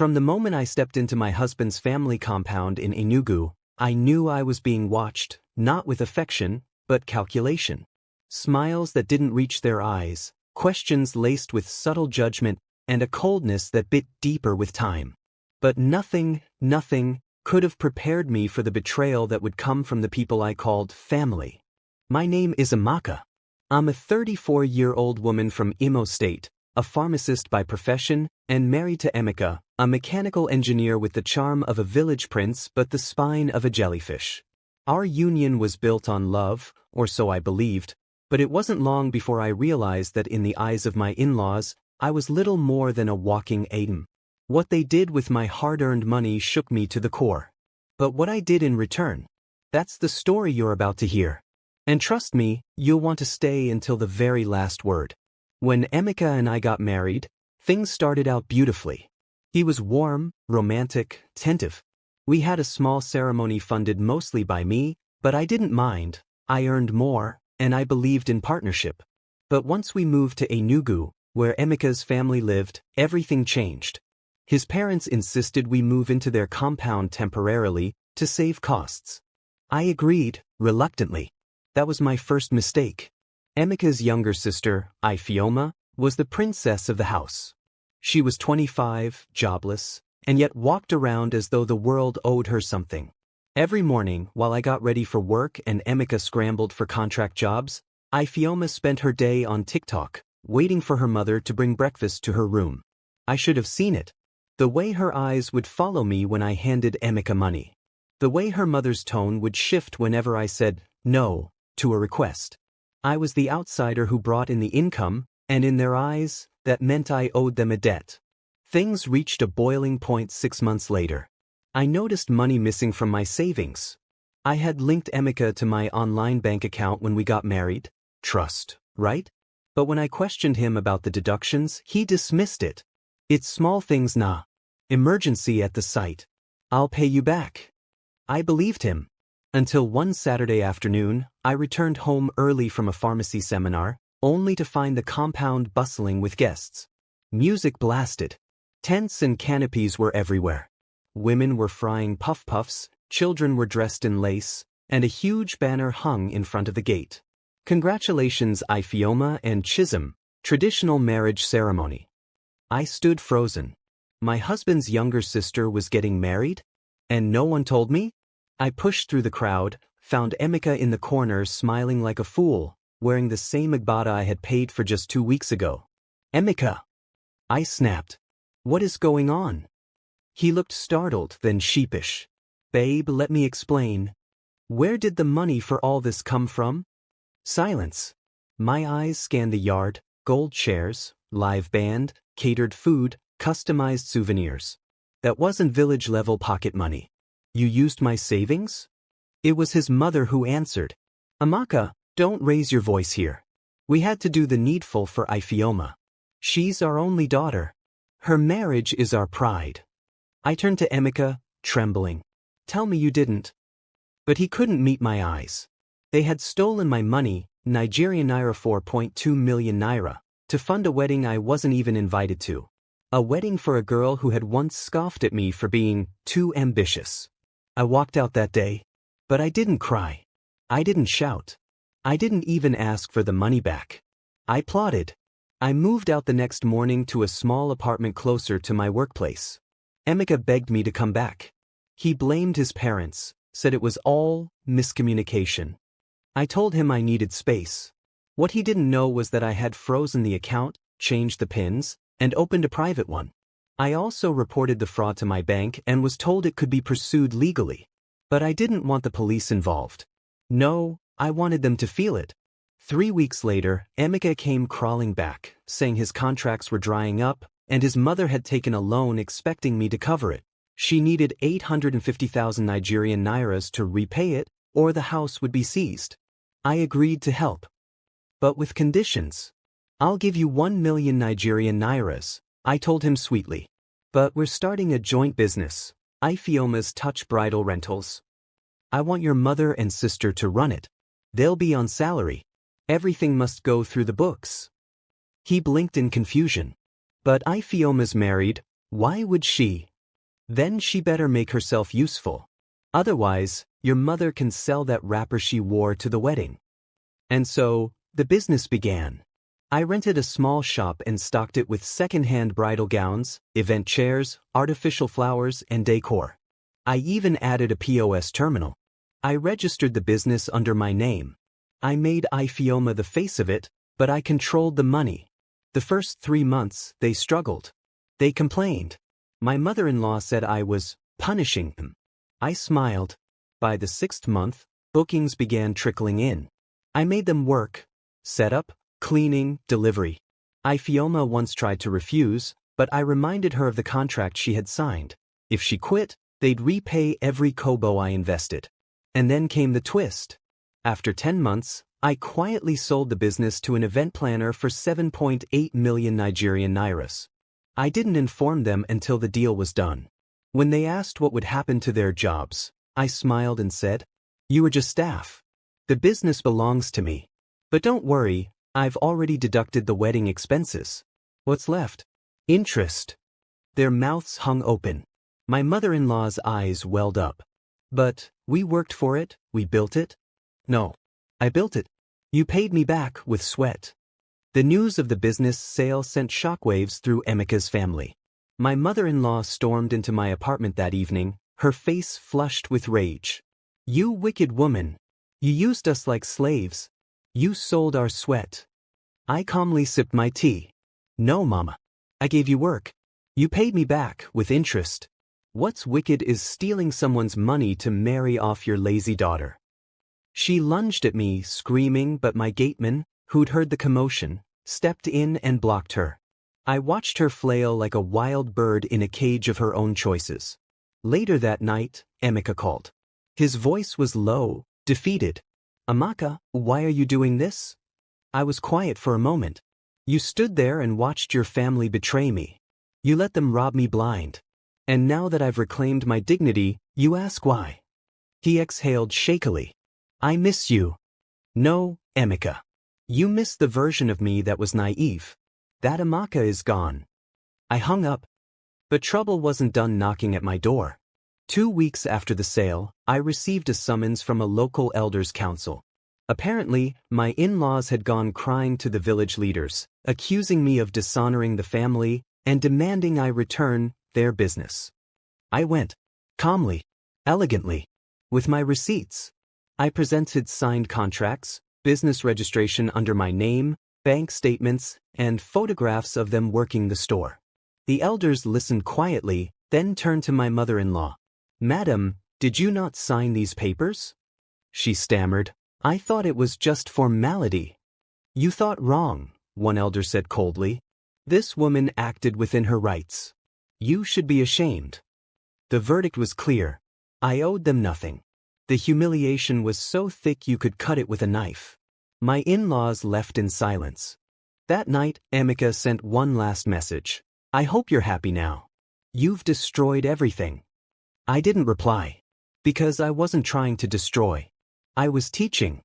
From the moment I stepped into my husband's family compound in Enugu, I knew I was being watched, not with affection, but calculation. Smiles that didn't reach their eyes, questions laced with subtle judgment, and a coldness that bit deeper with time. But nothing could have prepared me for the betrayal that would come from the people I called family. My name is Amaka. I'm a 34-year-old woman from Imo State, a pharmacist by profession, and married to Amaka, a mechanical engineer with the charm of a village prince but the spine of a jellyfish. Our union was built on love, or so I believed, but it wasn't long before I realized that in the eyes of my in-laws, I was little more than a walking atom. What they did with my hard-earned money shook me to the core. But what I did in return, that's the story you're about to hear. And trust me, you'll want to stay until the very last word. When Amaka and I got married, things started out beautifully. He was warm, romantic, attentive. We had a small ceremony funded mostly by me, but I didn't mind. I earned more, and I believed in partnership. But once we moved to Enugu, where Amaka's family lived, everything changed. His parents insisted we move into their compound temporarily to save costs. I agreed, reluctantly. That was my first mistake. Amaka's younger sister, Ifeoma, was the princess of the house. She was 25, jobless, and yet walked around as though the world owed her something. Every morning, while I got ready for work and Amaka scrambled for contract jobs, Ifeoma spent her day on TikTok, waiting for her mother to bring breakfast to her room. I should have seen it. The way her eyes would follow me when I handed Amaka money. The way her mother's tone would shift whenever I said no to a request. I was the outsider who brought in the income, and in their eyes, that meant I owed them a debt. Things reached a boiling point 6 months later. I noticed money missing from my savings. I had linked Amaka to my online bank account when we got married. Trust, right? But when I questioned him about the deductions, he dismissed it. It's small things, nah. Emergency at the site. I'll pay you back. I believed him. Until one Saturday afternoon, I returned home early from a pharmacy seminar, only to find the compound bustling with guests. Music blasted. Tents and canopies were everywhere. Women were frying puff-puffs, children were dressed in lace, and a huge banner hung in front of the gate. Congratulations, Ifeoma and Chisholm, traditional marriage ceremony. I stood frozen. My husband's younger sister was getting married? And no one told me? I pushed through the crowd, found Amaka in the corner smiling like a fool, wearing the same agbada I had paid for just 2 weeks ago. Amaka! I snapped. What is going on? He looked startled, then sheepish. Babe, let me explain. Where did the money for all this come from? Silence. My eyes scanned the yard, gold chairs, live band, catered food, customized souvenirs. That wasn't village-level pocket money. You used my savings? It was his mother who answered. Amaka, don't raise your voice here. We had to do the needful for Ifeoma. She's our only daughter. Her marriage is our pride. I turned to Amaka, trembling. Tell me you didn't. But he couldn't meet my eyes. They had stolen my money, Nigerian naira 4.2 million naira, to fund a wedding I wasn't even invited to. A wedding for a girl who had once scoffed at me for being too ambitious. I walked out that day, but I didn't cry. I didn't shout. I didn't even ask for the money back. I plotted. I moved out the next morning to a small apartment closer to my workplace. Amaka begged me to come back. He blamed his parents, said it was all miscommunication. I told him I needed space. What he didn't know was that I had frozen the account, changed the pins, and opened a private one. I also reported the fraud to my bank and was told it could be pursued legally. But I didn't want the police involved. No, I wanted them to feel it. 3 weeks later, Amaka came crawling back, saying his contracts were drying up, and his mother had taken a loan expecting me to cover it. She needed 850,000 Nigerian nairas to repay it, or the house would be seized. I agreed to help. But with conditions. I'll give you 1 million Nigerian nairas, I told him sweetly. But we're starting a joint business, Ifeoma's Touch Bridal Rentals. I want your mother and sister to run it. They'll be on salary. Everything must go through the books. He blinked in confusion. But Ifeoma's married, why would she, Then she better make herself useful. Otherwise, your mother can sell that wrapper she wore to the wedding. And so, the business began. I rented a small shop and stocked it with second-hand bridal gowns, event chairs, artificial flowers, and decor. I even added a POS terminal. I registered the business under my name. I made Ifeoma the face of it, but I controlled the money. The first 3 months, they struggled. They complained. My mother-in-law said I was punishing them. I smiled. By the 6th month, bookings began trickling in. I made them work. Setup, cleaning, delivery. Ifeoma once tried to refuse, but I reminded her of the contract she had signed. If she quit, they'd repay every kobo I invested. And then came the twist. After 10 months, I quietly sold the business to an event planner for 7.8 million Nigerian nairas. I didn't inform them until the deal was done. When they asked what would happen to their jobs, I smiled and said, "You are just staff. The business belongs to me. But don't worry, I've already deducted the wedding expenses. What's left? Interest." Their mouths hung open. My mother-in-law's eyes welled up. "But, we worked for it, we built it." "No. I built it. You paid me back with sweat." The news of the business sale sent shockwaves through Amaka's family. My mother-in-law stormed into my apartment that evening, her face flushed with rage. "You wicked woman. You used us like slaves. You sold our sweat." I calmly sipped my tea. "No, Mama. I gave you work. You paid me back with interest. What's wicked is stealing someone's money to marry off your lazy daughter." She lunged at me, screaming, but my gateman, who'd heard the commotion, stepped in and blocked her. I watched her flail like a wild bird in a cage of her own choices. Later that night, Amaka called. His voice was low, defeated. "Amaka, why are you doing this?" I was quiet for a moment. "You stood there and watched your family betray me. You let them rob me blind. And now that I've reclaimed my dignity, you ask why." He exhaled shakily. "I miss you." "No, Amaka. You miss the version of me that was naive. That Amaka is gone." I hung up. But trouble wasn't done knocking at my door. 2 weeks after the sale, I received a summons from a local elders' council. Apparently, my in-laws had gone crying to the village leaders, accusing me of dishonoring the family and demanding I return their business. I went. Calmly. Elegantly. With my receipts. I presented signed contracts, business registration under my name, bank statements, and photographs of them working the store. The elders listened quietly, then turned to my mother-in-law. "Madam, did you not sign these papers?" She stammered. "I thought it was just formality." "You thought wrong," one elder said coldly. "This woman acted within her rights. You should be ashamed." The verdict was clear. I owed them nothing. The humiliation was so thick you could cut it with a knife. My in-laws left in silence. That night, Amaka sent one last message. "I hope you're happy now. You've destroyed everything." I didn't reply. Because I wasn't trying to destroy. I was teaching.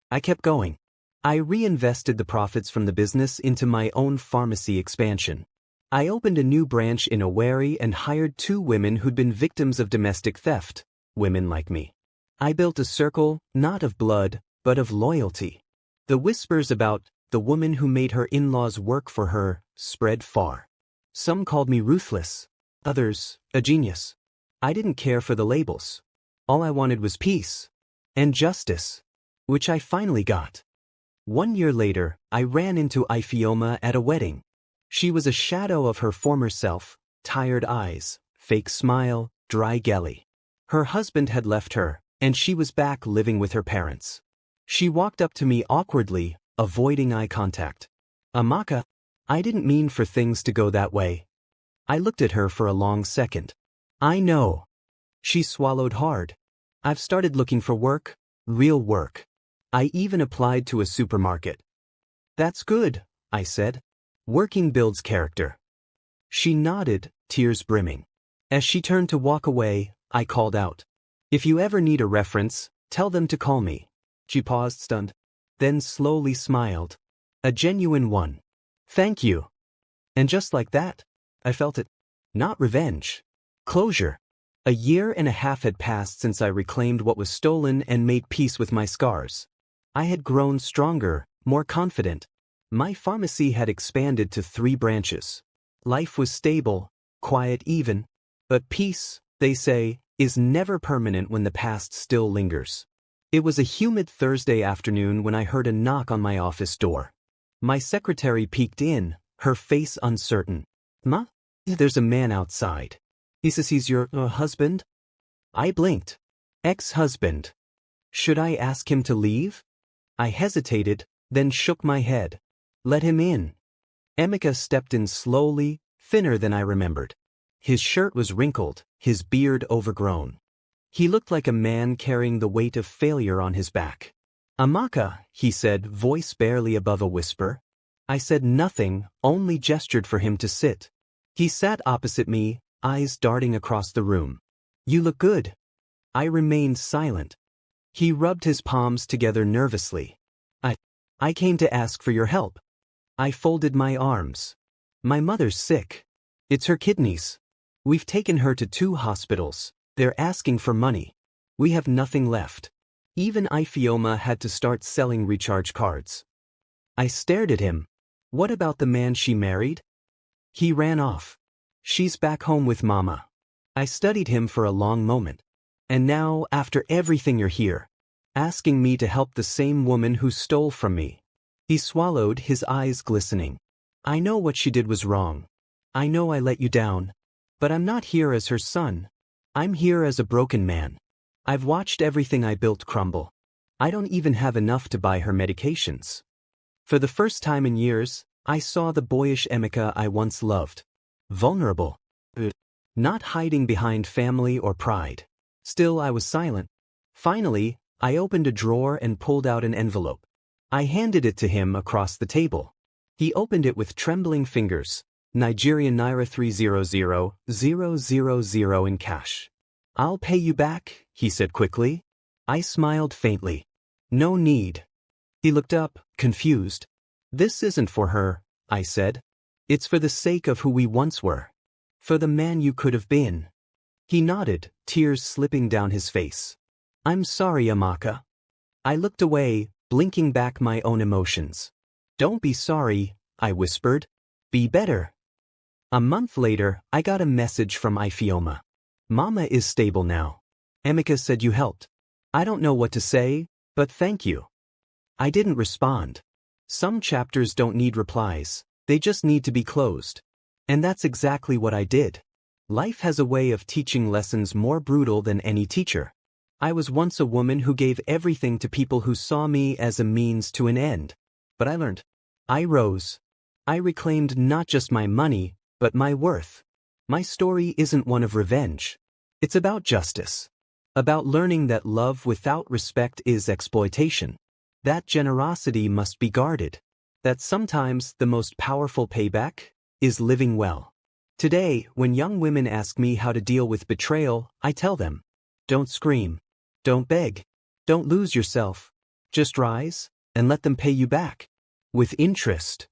I kept going. I reinvested the profits from the business into my own pharmacy expansion. I opened a new branch in Owerri and hired 2 women who'd been victims of domestic theft, women like me. I built a circle, not of blood, but of loyalty. The whispers about the woman who made her in-laws work for her spread far. Some called me ruthless, others, a genius. I didn't care for the labels. All I wanted was peace. And justice. Which I finally got. 1 year later, I ran into Ifeoma at a wedding. She was a shadow of her former self, tired eyes, fake smile, dry gelly. Her husband had left her, and she was back living with her parents. She walked up to me awkwardly, avoiding eye contact. "Amaka, I didn't mean for things to go that way." I looked at her for a long second. "I know." She swallowed hard. "I've started looking for work, real work. I even applied to a supermarket." "That's good," I said. "Working builds character." She nodded, tears brimming. As she turned to walk away, I called out, "If you ever need a reference, tell them to call me." She paused, stunned, then slowly smiled. "A genuine one. Thank you." And just like that, I felt it. Not revenge. Closure. A year and a half had passed since I reclaimed what was stolen and made peace with my scars. I had grown stronger, more confident. My pharmacy had expanded to 3 branches. Life was stable, quiet even. But peace, they say, is never permanent when the past still lingers. It was a humid Thursday afternoon when I heard a knock on my office door. My secretary peeked in, her face uncertain. "Ma? There's a man outside. He says he's your husband?" I blinked. Ex-husband. Should I ask him to leave? I hesitated, then shook my head. Let him in. Amaka stepped in slowly, thinner than I remembered. His shirt was wrinkled, his beard overgrown. He looked like a man carrying the weight of failure on his back. "Amaka," he said, voice barely above a whisper. I said nothing, only gestured for him to sit. He sat opposite me, eyes darting across the room. "You look good." I remained silent. He rubbed his palms together nervously. I came to ask for your help." I folded my arms. "My mother's sick. It's her kidneys. We've taken her to 2 hospitals. They're asking for money. We have nothing left. Even Ifeoma had to start selling recharge cards." I stared at him. "What about the man she married?" He ran off. "She's back home with Mama." I studied him for a long moment. "And now, after everything, you're here, asking me to help the same woman who stole from me." He swallowed, his eyes glistening. "I know what she did was wrong. I know I let you down. But I'm not here as her son. I'm here as a broken man. I've watched everything I built crumble. I don't even have enough to buy her medications." For the first time in years, I saw the boyish Amaka I once loved. Vulnerable. Not hiding behind family or pride. Still, I was silent. Finally, I opened a drawer and pulled out an envelope. I handed it to him across the table. He opened it with trembling fingers. Nigerian Naira 300,000 in cash. "I'll pay you back," he said quickly. I smiled faintly. "No need." He looked up, confused. "This isn't for her," I said. "It's for the sake of who we once were. For the man you could have been." He nodded, tears slipping down his face. "I'm sorry, Amaka." I looked away, blinking back my own emotions. "Don't be sorry," I whispered. "Be better." A month later, I got a message from Ifeoma. "Mama is stable now. Amaka said you helped. I don't know what to say, but thank you." I didn't respond. Some chapters don't need replies, they just need to be closed. And that's exactly what I did. Life has a way of teaching lessons more brutal than any teacher. I was once a woman who gave everything to people who saw me as a means to an end. But I learned. I rose. I reclaimed not just my money, but my worth. My story isn't one of revenge. It's about justice. About learning that love without respect is exploitation. That generosity must be guarded. That sometimes the most powerful payback is living well. Today, when young women ask me how to deal with betrayal, I tell them, don't scream. Don't beg. Don't lose yourself. Just rise and let them pay you back. With interest.